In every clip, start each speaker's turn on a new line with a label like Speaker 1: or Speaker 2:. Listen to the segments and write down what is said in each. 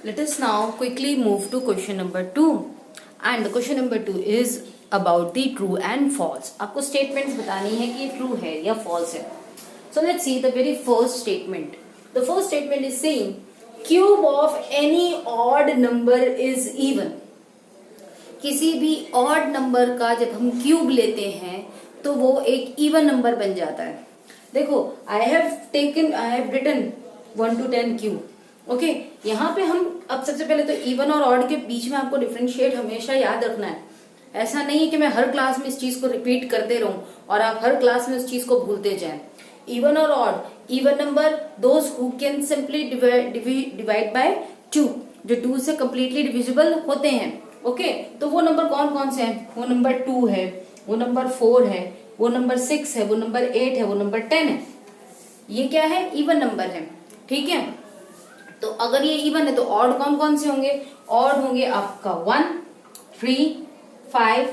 Speaker 1: Let us now quickly move to question number 2. And the question number 2 is about the true and false. आपको statements बतानी है कि ये true है या false है. So let's see the very first statement. The first statement is saying cube of any odd number is even. किसी भी odd number का जब हम cube लेते हैं तो वो एक even number बन जाता है. देखो I have written 1 to 10 cube. Okay यहाँ पे हम अब सबसे पहले तो इवन और ऑड के बीच में आपको डिफरेंशिएट हमेशा याद रखना है. ऐसा नहीं है कि मैं हर क्लास में इस चीज को रिपीट करते रहूं और आप हर क्लास में उस चीज को भूलते जाएं. इवन और odd, even number those who can simply divide by 2, जो 2 से कंप्लीटली डिविजिबल होते हैं. ओके तो वो नंबर कौन कौन से हैं? वो नंबर 2 है, वो नंबर 4 है, वो नंबर 6 है, वो नंबर 8 है, वो नंबर 10 है. ये क्या है? इवन नंबर है. ठीक है, तो अगर ये इवन है तो ऑड कौन कौन से होंगे? ऑड होंगे आपका 1, 3, 5,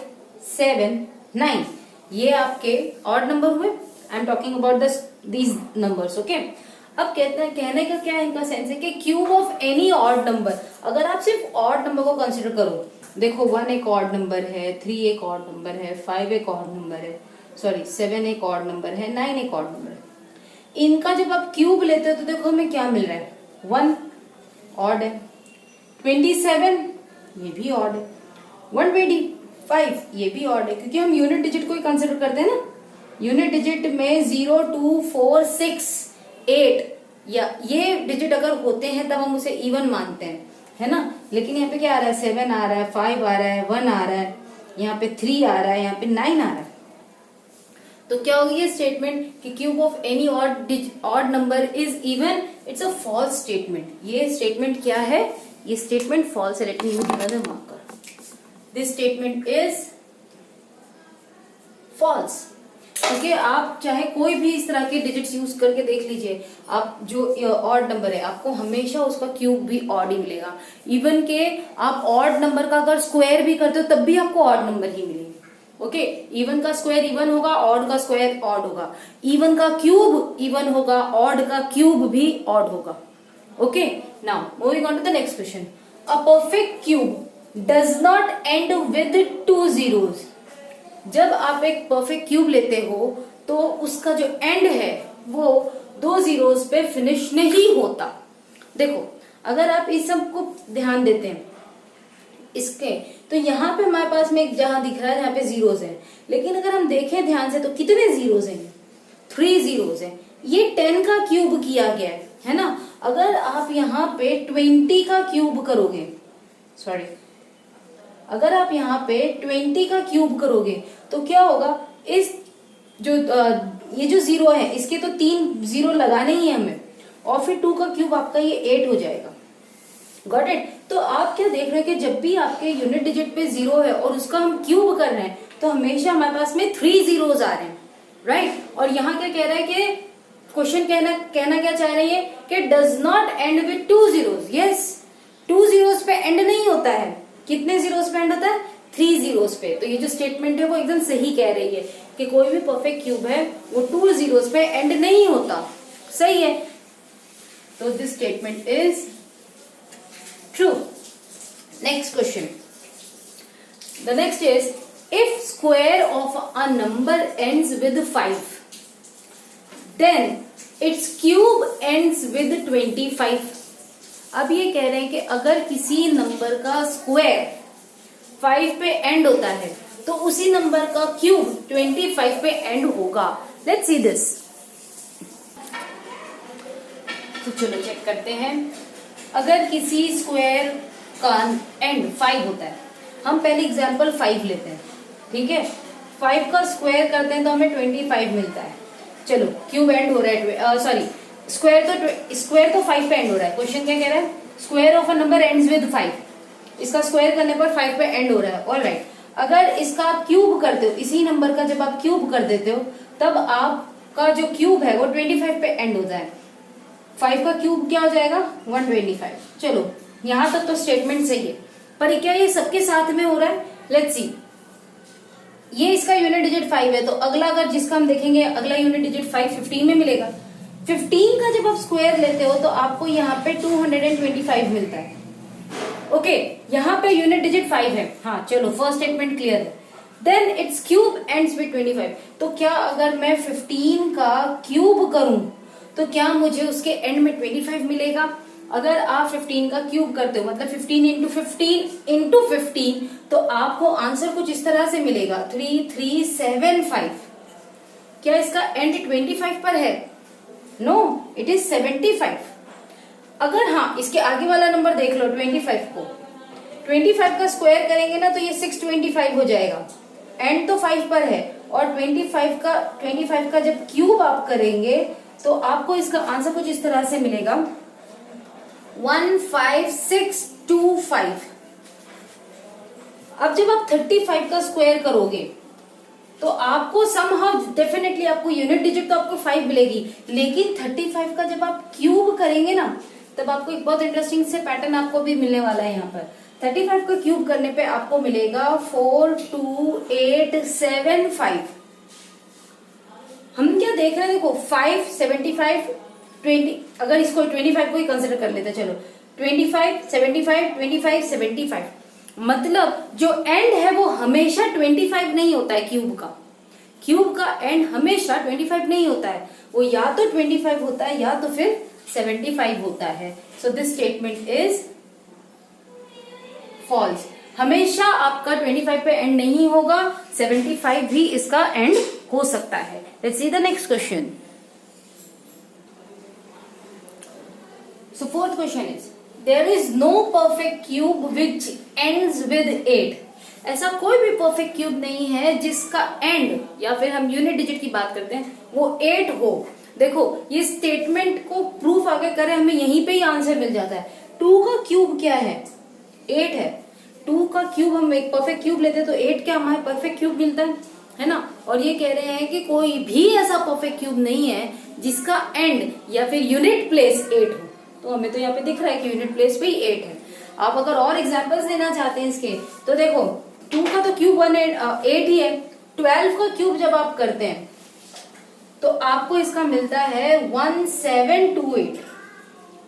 Speaker 1: 7, 9. ये आपके ऑड नंबर हुए. I am talking about these numbers. Okay अब कहते हैं, कहने का क्या इनका सेंस है कि cube of any odd number. अगर आप सिर्फ ऑड नंबर को कंसिडर करो, देखो 1 एक ऑड नंबर है, 3 एक ऑड नंबर है, 5 एक ऑड नंबर है, सॉरी 7 एक ऑड नंबर है, 9 एक ऑड नंबर है. इनका जब आप क्यूब लेते हो तो देखो हमें क्या मिल रहा है? 1 ऑड है, 27 ये भी ऑड है, 125 ये भी ऑड है, क्योंकि हम यूनिट डिजिट को ही कंसिडर करते हैं ना. यूनिट डिजिट में 0, 2, 4, 6, 8 या ये डिजिट अगर होते हैं तब हम उसे इवन मानते हैं, है ना. लेकिन यहाँ पे क्या आ रहा है? 7 आ रहा है, 5 आ रहा है, 1 आ रहा है, यहाँ पे 3 आ रहा है, यहाँ पे 9 आ रहा है. तो क्या होगी ये स्टेटमेंट कि cube of any odd number is even? It's a false statement. ये स्टेटमेंट क्या है? ये स्टेटमेंट फॉल्स है. Let me use another marker. This statement is false. क्योंकि आप चाहे कोई भी इस तरह के डिजिट्स यूज करके देख लीजिए, आप जो ऑड नंबर है आपको हमेशा उसका क्यूब भी ऑड ही मिलेगा. इवन के आप ऑड नंबर का अगर स्क्वायर भी करते हो तब भी आपको ऑड नंबर ही मिलेगा. ओके इवन का स्क्वायर इवन होगा, ऑड का स्क्वायर ऑड होगा, इवन का क्यूब इवन होगा, ऑड का क्यूब भी ऑड होगा. Okay now moving on to the next question. A perfect cube does not end with 2 zeros. जब आप एक परफेक्ट क्यूब लेते हो तो उसका जो एंड है वो 2 zeros पे फिनिश नहीं होता. देखो अगर आप इस सब को ध्यान देते हैं इसके, तो यहाँ पे हमारे पास में एक जहां दिख रहा है जहाँ पे जीरोस हैं, लेकिन अगर हम देखें ध्यान से तो कितने जीरोस हैं? 3 zeros हैं. ये 10 का क्यूब किया गया है ना. अगर आप यहाँ पे 20 का क्यूब करोगे, सॉरी अगर आप यहाँ पे 20 का क्यूब करोगे तो क्या होगा? इस जो ये जो जीरो है इसके तो 3 जीरो लगाने ही है हमें, और फिर 2 का क्यूब आपका ये 8 हो जाएगा. Got it. तो आप क्या देख रहे हैं कि जब भी आपके यूनिट डिजिट पे 0 है और उसका हम क्यूब कर रहे हैं तो हमेशा हमारे पास में 3 zeros आ रहे हैं, राइट. और यहाँ क्या कह रहा है कि क्वेश्चन कहना क्या चाह रही है कि does not end with 2 zeros. Yes 2 zeros पे एंड नहीं होता है. कितने zeros पे एंड होता है? 3 zeros पे. तो ये जो स्टेटमेंट है वो एकदम सही कह रही है कि कोई भी परफेक्ट क्यूब है वो 2 zeros पे एंड नहीं होता. सही है. तो this statement is true. Next question. The next is if square of a number ends with 5, then its cube ends with 25. अब ये कह रहे हैं कि अगर किसी नंबर का स्क्वायर 5 पे एंड होता है तो उसी नंबर का क्यूब 25 पे एंड होगा. Let's see this. तो चलो चेक करते हैं. अगर किसी स्क्वायर का एंड 5 होता है, हम पहले एग्जांपल 5 लेते हैं. ठीक है, 5 का स्क्वायर करते हैं तो हमें 25 मिलता है. चलो क्यूब एंड हो रहा है, सॉरी स्क्वायर तो 5 पे एंड हो रहा है. क्वेश्चन क्या कह रहा है? Square of a number ends with 5. इसका स्क्वायर करने पर 5 पे एंड हो रहा है. ऑलराइट. अगर इसका आप क्यूब करते हो, इसी नंबर का जब आप क्यूब कर देते हो तब आपका जो क्यूब है वो 25 पे एंड होता है. 5 का क्यूब क्या हो जाएगा? 125. चलो यहां तक तो स्टेटमेंट सही है, पर क्या ये सबके साथ में हो रहा है? लेट्स सी. ये इसका यूनिट डिजिट 5 है तो अगला अगर जिसका हम देखेंगे अगला यूनिट डिजिट 5 15 में मिलेगा. 15 का जब आप स्क्वायर लेते हो तो आपको यहाँ पे 225 मिलता है. ओके, यहाँ पे यूनिट डिजिट 5 है, हाँ चलो फर्स्ट स्टेटमेंट क्लियर है। Then it's cube ends with 25। तो क्या अगर मैं 15 का क्यूब करूं तो क्या मुझे उसके एंड में 25 मिलेगा? अगर आप 15 का क्यूब करते हो मतलब 15 इंटू 15 तो आपको आंसर कुछ इस तरह से मिलेगा 3375। क्या इसका एंड 25 पर है? No, it is 75। अगर हाँ इसके आगे वाला नंबर देख लो 25 को, 25 का स्क्वायर करेंगे ना तो ये 625 हो जाएगा, एंड तो 5 पर है, और 25 का जब क्यूब आप करेंगे तो आपको इसका आंसर कुछ इस तरह से मिलेगा 15625। अब जब आप 35 का स्क्वायर करोगे तो आपको समहाउ डेफिनेटली आपको यूनिट डिजिट तो आपको 5 मिलेगी, लेकिन 35 का जब आप क्यूब करेंगे ना तब आपको एक बहुत इंटरेस्टिंग से पैटर्न आपको भी मिलने वाला है। यहाँ पर 35 का क्यूब करने पे आपको मिलेगा 42875। हम क्या देख रहे हैं, देखो 5 75 20, अगर इसको 25 को ही कंसिडर कर लेते चलो 25 75 25 75, मतलब जो एंड है वो हमेशा 25 नहीं होता है। क्यूब का एंड हमेशा 25 नहीं होता है, वो या तो 25 होता है या तो फिर 75 होता है। So this statement is false. हमेशा आपका 25 पे एंड नहीं होगा, 75 भी इसका एंड हो सकता है। Let's see the next question. So fourth question is there is no perfect cube which ends with 8। ऐसा कोई भी परफेक्ट क्यूब नहीं है जिसका एंड, या फिर हम यूनिट डिजिट की बात करते हैं, वो 8 हो। देखो ये स्टेटमेंट को प्रूफ आगे करें हमें यहीं पे ही आंसर मिल जाता है। 2 का क्यूब क्या है? 8 है। 2 का क्यूब हम एक परफेक्ट क्यूब लेते हैं तो 8 क्या हमारे परफेक्ट क्यूब मिलता है ना। और ये कह रहे हैं कि कोई भी ऐसा परफेक्ट क्यूब नहीं है जिसका एंड या फिर यूनिट प्लेस 8 हो। तो हमें तो यहाँ पे दिख रहा है कि यूनिट प्लेस पे ही 8 है। आप अगर और एग्जांपल्स देना चाहते हैं इसके तो देखो 2 का तो क्यूब 8 ही है। 12 का क्यूब जब आप करते हैं तो आपको इसका मिलता है 1728।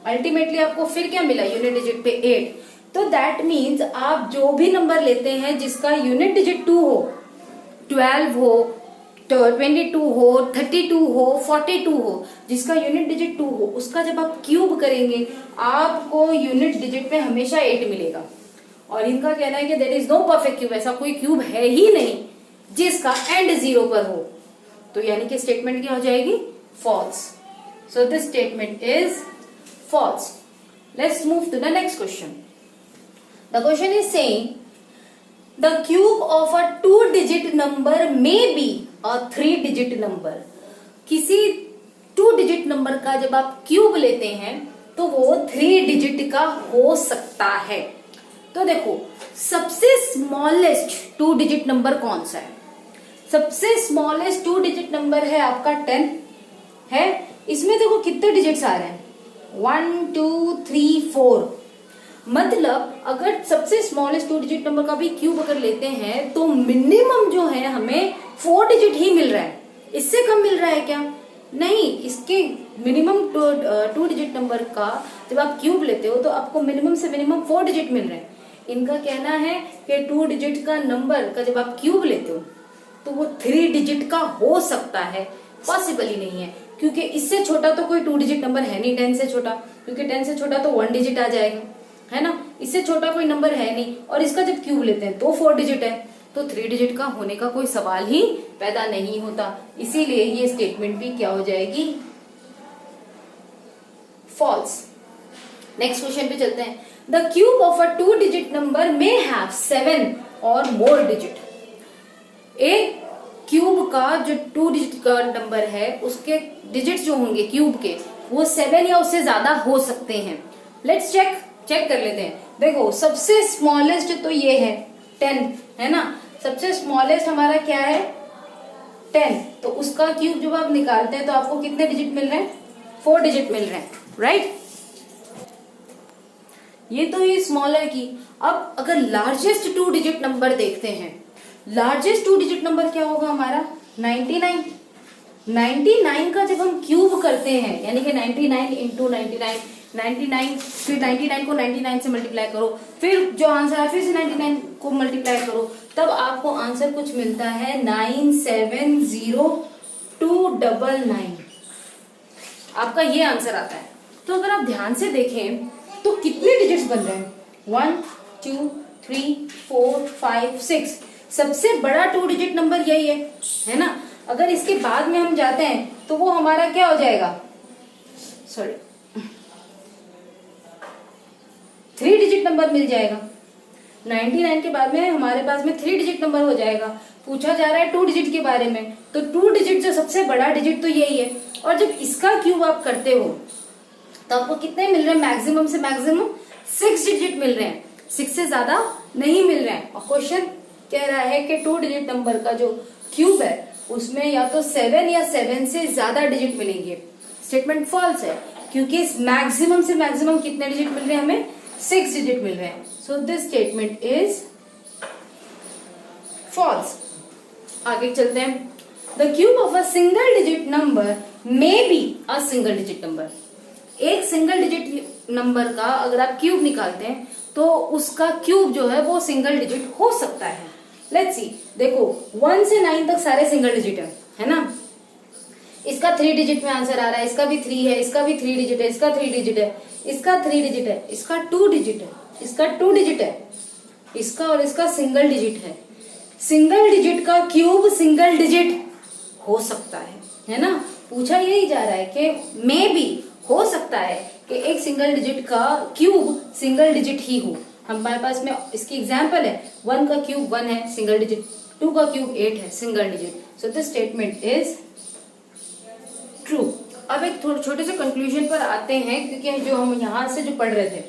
Speaker 1: अल्टीमेटली आपको फिर क्या मिला? यूनिट डिजिट पे 8। तो दैट मीन्स आप जो भी नंबर लेते हैं जिसका यूनिट डिजिट 2 हो, 12 हो, 22 हो, 32 हो, 42 हो, जिसका यूनिट डिजिट 2 हो, उसका जब आप क्यूब करेंगे आपको यूनिट डिजिट पे हमेशा 8 मिलेगा। और इनका कहना है कि there is no perfect cube, ऐसा कोई क्यूब है ही नहीं जिसका एंड 0 पर हो। तो यानी कि स्टेटमेंट क्या हो जाएगी? False. So this statement is false. Let's move to the next question. The question is saying the cube of a 2 digit number may be a 3 digit number. किसी 2 डिजिट नंबर का जब आप क्यूब लेते हैं तो वो 3 डिजिट का हो सकता है। तो देखो सबसे स्मॉलेस्ट 2 डिजिट नंबर कौन सा है? सबसे स्मॉलेस्ट 2 डिजिट नंबर है आपका 10 है। इसमें देखो कितने डिजिट्स आ रहे हैं? 1 2 3 4। मतलब अगर सबसे स्मॉलेस्ट 2 डिजिट नंबर का भी क्यूब अगर लेते हैं तो मिनिमम जो है हमें 4 डिजिट ही मिल रहा है। इससे कम मिल रहा है क्या? नहीं, इसके मिनिमम 2 डिजिट नंबर का जब आप क्यूब लेते हो तो आपको मिनिमम से मिनिमम 4 डिजिट मिल रहे हैं। इनका कहना है कि 2 डिजिट का नंबर का जब आप क्यूब लेते हो तो वो 3 डिजिट का हो सकता है। पॉसिबल ही नहीं है, क्योंकि इससे छोटा तो कोई 2 डिजिट नंबर है नहीं 10 से छोटा, क्योंकि 10 से छोटा तो 1 डिजिट आ जाएगा, है ना। इससे छोटा कोई नंबर है नहीं, और इसका जब क्यूब लेते हैं तो 4 डिजिट है, तो 3 डिजिट का होने का कोई सवाल ही पैदा नहीं होता। इसीलिए ये स्टेटमेंट भी क्या हो जाएगी? फॉल्स। नेक्स्ट क्वेश्चन पे चलते हैं। The cube of a 2 digit number may have 7 और मोर डिजिट। एक क्यूब का जो 2 डिजिट का नंबर है उसके डिजिट्स जो होंगे क्यूब के वो 7 या उससे ज्यादा हो सकते हैं। लेट्स चेक कर लेते हैं। देखो सबसे स्मॉलेस्ट तो ये है 10, है ना। सबसे स्मॉलेस्ट हमारा क्या है? 10। तो उसका क्यूब जब आप निकालते हैं तो आपको कितने डिजिट मिल रहे हैं? 4 डिजिट मिल रहे हैं, राइट। ये तो ये स्मॉलर की। अब अगर लार्जेस्ट 2 डिजिट नंबर देखते हैं, लार्जेस्ट 2 डिजिट नंबर क्या होगा हमारा? 99 का जब हम क्यूब करते हैं यानी कि 99 इंटू 99 99, फिर 99 को 99 से मल्टीप्लाई करो, फिर जो आंसर है फिर से 99 को मल्टीप्लाई करो, तब आपको आंसर कुछ मिलता है 970299। आपका ये आंसर आता है। तो अगर आप ध्यान से देखें तो कितने डिजिट्स बन रहे हैं, 1 2 3 4 5 6, सबसे बड़ा 2 डिजिट नंबर यही है ना। अगर इसके बाद में हम जाते हैं तो वो हमारा क्या हो जाएगा, सॉरी 3 डिजिट नंबर मिल जाएगा। 99 के बाद में हमारे पास में 3 डिजिट नंबर हो जाएगा। पूछा जा रहा है 2 डिजिट के बारे में, तो 2 डिजिट जो सबसे बड़ा डिजिट तो यही है। और जब इसका क्यूब आप करते हो तो आपको कितने मिल रहे हैं, मैक्सिमम से मैक्सिमम 6 डिजिट मिल रहे हैं, 6 से ज्यादा नहीं मिल रहे हैं। और क्वेश्चन कह रहा है कि 2 डिजिट नंबर का जो क्यूब है उसमें या तो 7 या 7 से ज्यादा डिजिट मिलेंगे। स्टेटमेंट फॉल्स है, क्योंकि मैक्सिमम से मैक्सिमम कितने डिजिट मिल रहे हैं हमें, 6 डिजिट मिल रहे हैं। So this statement is false. आगे चलते हैं। The cube of a single digit number may be a single digit number. एक सिंगल डिजिट नंबर का अगर आप क्यूब निकालते हैं तो उसका क्यूब जो है वो सिंगल डिजिट हो सकता है। लेट्स सी, देखो 1 से 9 तक सारे सिंगल डिजिट है ना। इसका 3 डिजिट में आंसर आ रहा है, इसका भी 3 है, इसका भी 3 डिजिट है, इसका 3 डिजिट है, इसका 3 डिजिट है, इसका 2 डिजिट है, इसका 2 डिजिट है, इसका और इसका सिंगल डिजिट है। सिंगल डिजिट का क्यूब सिंगल डिजिट हो सकता है ना। पूछा यही जा रहा है कि मे बी हो सकता है कि एक सिंगल डिजिट का क्यूब सिंगल डिजिट ही हो। हमारे पास में इसकी एग्जांपल है, 1 का क्यूब 1 है सिंगल डिजिट, 2 का क्यूब 8 है single digit. So this statement is true. अब एक थोड़े छोटे से कंक्लूजन पर आते हैं, क्योंकि जो हम यहाँ से जो पढ़ रहे थे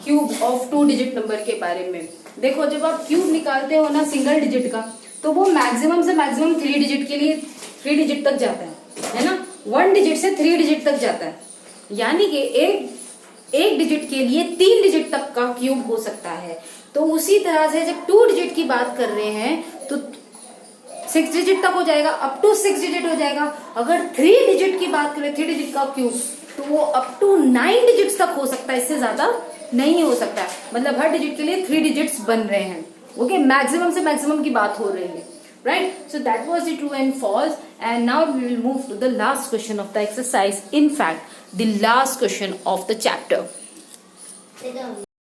Speaker 1: क्यूब ऑफ 2 डिजिट नंबर के बारे में। देखो जब आप क्यूब निकालते हो ना सिंगल डिजिट का, तो वो मैक्सिमम से मैक्सिमम 3 डिजिट के लिए 3 डिजिट तक जाता है ना। 1 डिजिट से 3 डिजिट तक जाता है, यानी कि एक डिजिट के लिए 3 डिजिट तक का क्यूब हो सकता है। तो उसी तरह से जब 2 डिजिट की बात कर रहे हैं तो 6 डिजिट तक हो जाएगा, अप टू 6 डिजिट हो जाएगा। अगर 3 डिजिट की बात करें, 3 डिजिट का क्यूब, तो वो अप टू 9 डिजिट्स तक हो सकता है, इससे ज्यादा नहीं हो सकता। मतलब हर डिजिट के लिए 3 डिजिट्स बन रहे हैं। ओके, मैक्सिमम से मैक्सिमम की बात हो रही है, right? So that was the true and false, and now we will move to the last question of the exercise. In fact, the last question of the chapter.